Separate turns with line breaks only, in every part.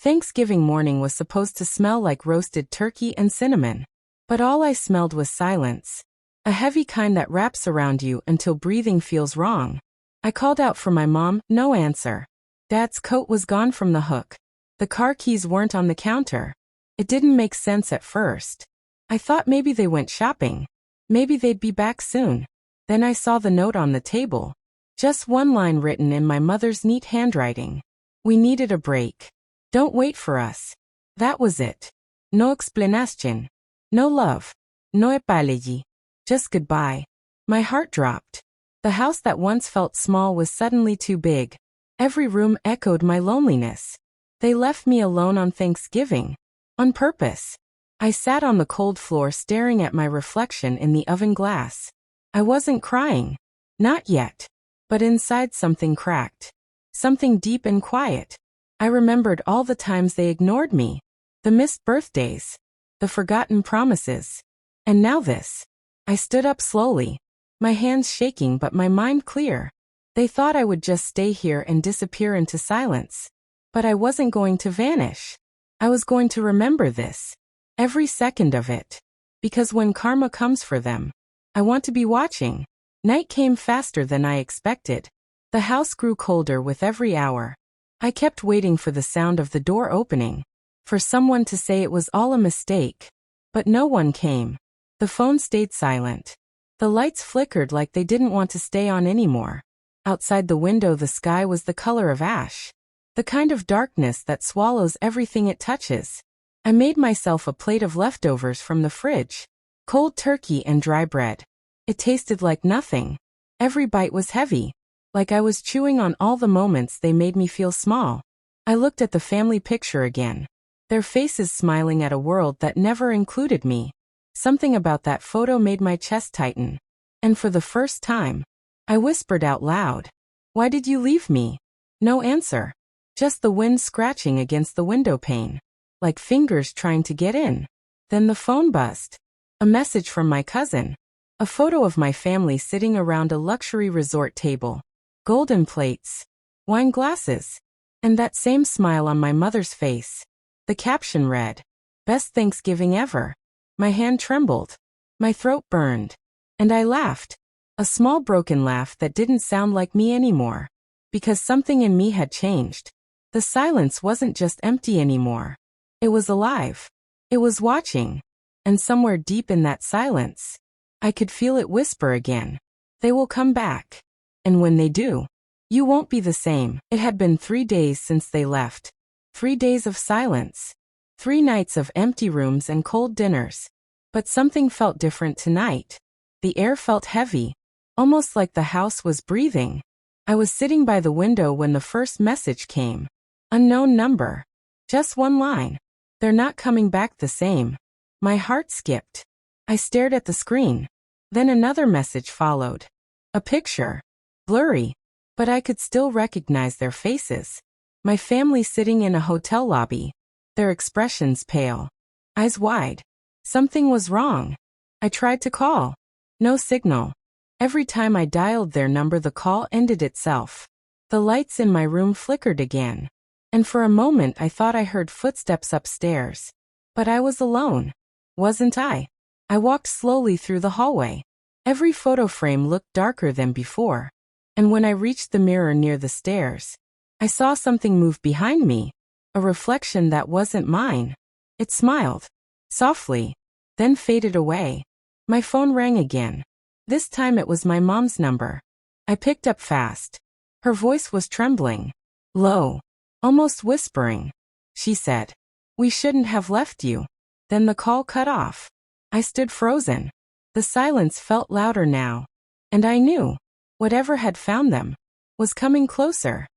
Thanksgiving morning was supposed to smell like roasted turkey and cinnamon. But all I smelled was silence. A heavy kind that wraps around you until breathing feels wrong. I called out for my mom, no answer. Dad's coat was gone from the hook. The car keys weren't on the counter. It didn't make sense at first. I thought maybe they went shopping. Maybe they'd be back soon. Then I saw the note on the table. Just one line written in my mother's neat handwriting. We needed a break. Don't wait for us. That was it. No explanation. No love. No apology. Just goodbye. My heart dropped. The house that once felt small was suddenly too big. Every room echoed my loneliness. They left me alone on Thanksgiving. On purpose. I sat on the cold floor staring at my reflection in the oven glass. I wasn't crying. Not yet. But inside something cracked. Something deep and quiet. I remembered all the times they ignored me. The missed birthdays. The forgotten promises. And now this. I stood up slowly. My hands shaking but my mind clear. They thought I would just stay here and disappear into silence. But I wasn't going to vanish. I was going to remember this. Every second of it. Because when karma comes for them, I want to be watching. Night came faster than I expected. The house grew colder with every hour. I kept waiting for the sound of the door opening. For someone to say it was all a mistake. But no one came. The phone stayed silent. The lights flickered like they didn't want to stay on anymore. Outside the window the sky was the color of ash. The kind of darkness that swallows everything it touches. I made myself a plate of leftovers from the fridge. Cold turkey and dry bread. It tasted like nothing. Every bite was heavy. Like I was chewing on all the moments they made me feel small. I looked at the family picture again. Their faces smiling at a world that never included me. Something about that photo made my chest tighten. And for the first time, I whispered out loud. Why did you leave me? No answer. Just the wind scratching against the window pane. Like fingers trying to get in. Then the phone buzzed. A message from my cousin. A photo of my family sitting around a luxury resort table. Golden plates. Wine glasses. And that same smile on my mother's face. The caption read, "Best Thanksgiving ever." My hand trembled. My throat burned. And I laughed. A small broken laugh that didn't sound like me anymore. Because something in me had changed. The silence wasn't just empty anymore. It was alive. It was watching. And somewhere deep in that silence, I could feel it whisper again. They will come back. And when they do, you won't be the same. It had been 3 days since they left. 3 days of silence. 3 nights of empty rooms and cold dinners. But something felt different tonight. The air felt heavy. Almost like the house was breathing. I was sitting by the window when the first message came. Unknown number. Just one line. They're not coming back the same. My heart skipped. I stared at the screen. Then another message followed. A picture. Blurry. But I could still recognize their faces. My family sitting in a hotel lobby. Their expressions pale. Eyes wide. Something was wrong. I tried to call. No signal. Every time I dialed their number the call ended itself. The lights in my room flickered again. And for a moment I thought I heard footsteps upstairs. But I was alone. Wasn't I? I walked slowly through the hallway. Every photo frame looked darker than before. And when I reached the mirror near the stairs, I saw something move behind me. A reflection that wasn't mine. It smiled. Softly. Then faded away. My phone rang again. This time it was my mom's number. I picked up fast. Her voice was trembling. Low. Almost whispering. She said, "We shouldn't have left you." Then the call cut off. I stood frozen. The silence felt louder now. And I knew. Whatever had found them was coming closer.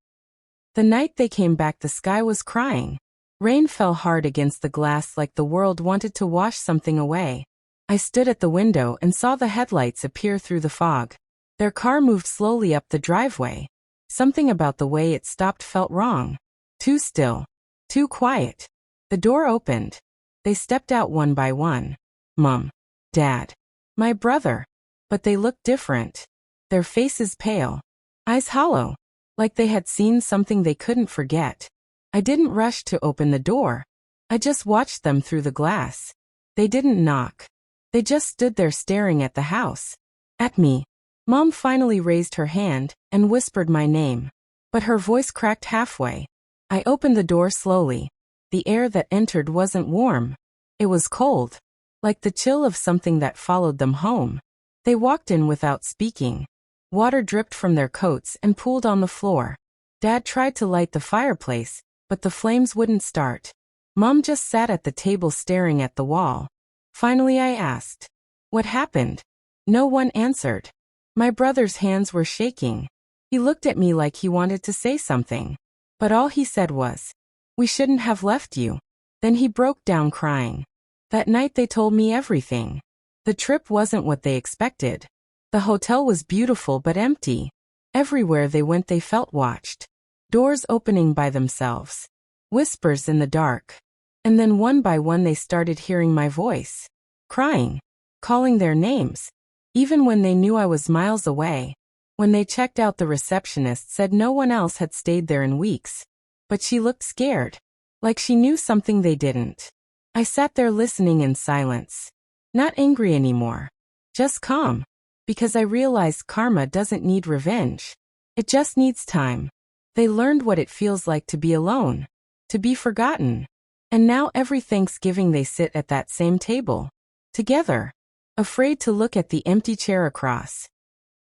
The night they came back the sky was crying. Rain fell hard against the glass like the world wanted to wash something away. I stood at the window and saw the headlights appear through the fog. Their car moved slowly up the driveway. Something about the way it stopped felt wrong. Too still. Too quiet. The door opened. They stepped out one by one. Mom. Dad. My brother. But they looked different. Their faces pale. Eyes hollow. Like they had seen something they couldn't forget. I didn't rush to open the door. I just watched them through the glass. They didn't knock. They just stood there staring at the house. At me. Mom finally raised her hand and whispered my name. But her voice cracked halfway. I opened the door slowly. The air that entered wasn't warm. It was cold. Like the chill of something that followed them home. They walked in without speaking. Water dripped from their coats and pooled on the floor. Dad tried to light the fireplace, but the flames wouldn't start. Mom just sat at the table staring at the wall. Finally I asked, "What happened?" No one answered. My brother's hands were shaking. He looked at me like he wanted to say something. But all he said was, "We shouldn't have left you." Then he broke down crying. That night they told me everything. The trip wasn't what they expected. The hotel was beautiful but empty. Everywhere they went they felt watched. Doors opening by themselves. Whispers in the dark. And then one by one they started hearing my voice. Crying. Calling their names. Even when they knew I was miles away. When they checked out, the receptionist said no one else had stayed there in weeks. But she looked scared. Like she knew something they didn't. I sat there listening in silence. Not angry anymore. Just calm. Because I realized karma doesn't need revenge. It just needs time. They learned what it feels like to be alone. To be forgotten. And now every Thanksgiving they sit at that same table. Together. Afraid to look at the empty chair across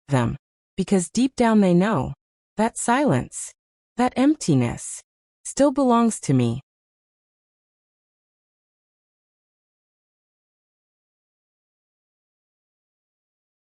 them. Because deep down they know. That silence. That emptiness. Still belongs to me.